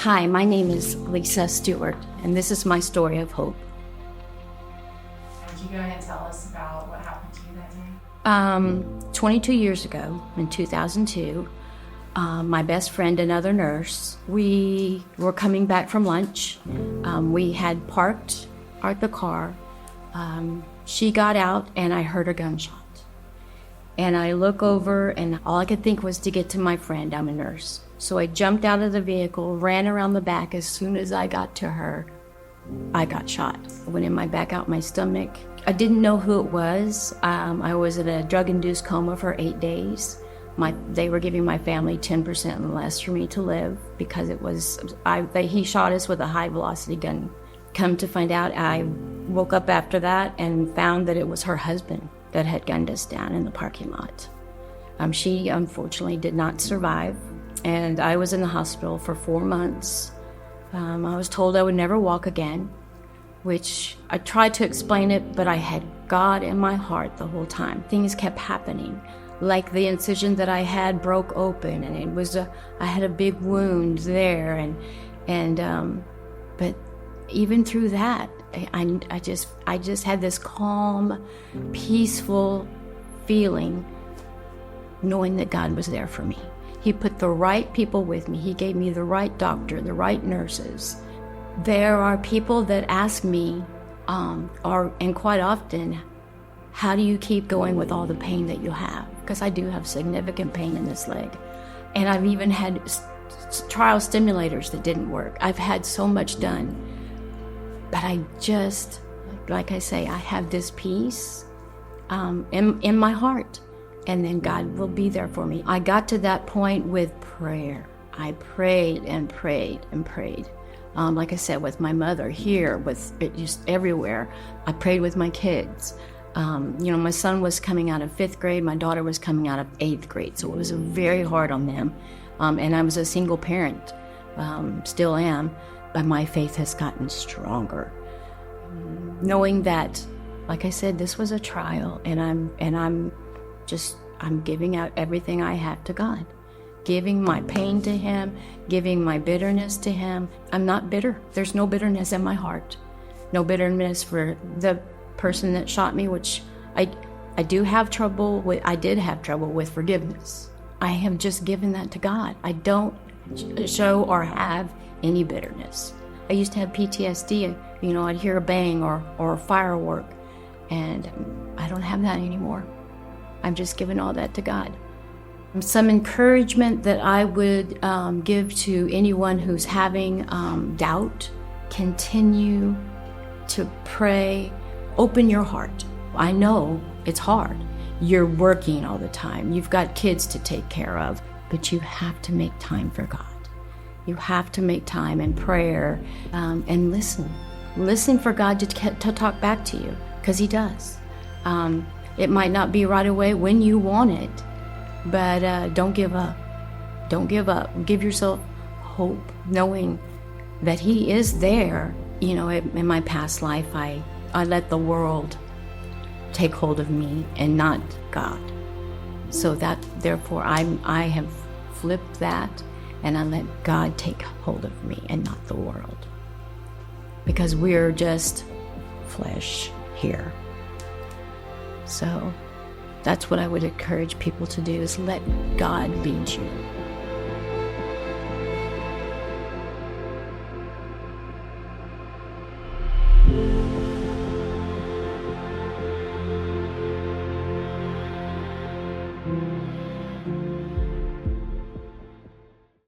Hi, my name is Lisa Stewart, and this is my story of hope. Would you go ahead and tell us about what happened to you that day? 22 years ago, in 2002, my best friend, another nurse, we were coming back from lunch. We had parked the car. She got out, and I heard a gunshot. And I look over, and all I could think was to get to my friend. I'm a nurse. So I jumped out of the vehicle, ran around the back. As soon as I got to her, I got shot. I went in my back, out my stomach. I didn't know who it was. I was in a drug-induced coma for 8 days. They were giving my family 10% less for me to live because he shot us with a high-velocity gun. Come to find out, I woke up after that and found that it was her husband that had gunned us down in the parking lot. She unfortunately did not survive, and I was in the hospital for 4 months. I was told I would never walk again, which I tried to explain it, but I had God in my heart the whole time. Things kept happening, like the incision that I had broke open, and I had a big wound there, but even through that, I just had this calm, peaceful feeling, knowing that God was there for me. He put the right people with me. He gave me the right doctor, the right nurses. There are people that ask me, and quite often, how do you keep going with all the pain that you have? Because I do have significant pain in this leg. And I've even had trial stimulators that didn't work. I've had so much done. But I just, like I say, I have this peace in my heart. And then God will be there for me. I got to that point with prayer. I prayed and prayed and prayed. Like I said, with my mother here, with it just everywhere. I prayed with my kids. My son was coming out of 5th grade. My daughter was coming out of 8th grade. So it was very hard on them. And I was a single parent, still am. But my faith has gotten stronger. Knowing that, like I said, this was a trial, and I'm giving out everything I have to God. Giving my pain to Him, giving my bitterness to Him. I'm not bitter. There's no bitterness in my heart. No bitterness for the person that shot me, which I did have trouble with forgiveness. I have just given that to God. I don't show or have any bitterness. I used to have PTSD. I'd hear a bang or a firework, and I don't have that anymore. I've just given all that to God. Some encouragement that I would give to anyone who's having doubt: continue to pray. Open your heart. I know it's hard. You're working all the time. You've got kids to take care of, but you have to make time for God. You have to make time in prayer and listen. Listen for God to talk back to you, because He does. It might not be right away when you want it, but don't give up. Don't give up. Give yourself hope, knowing that He is there. In my past life, I let the world take hold of me and not God. So that, therefore, I have flipped that. And I let God take hold of me and not the world. Because we're just flesh here. So that's what I would encourage people to do, is let God lead you.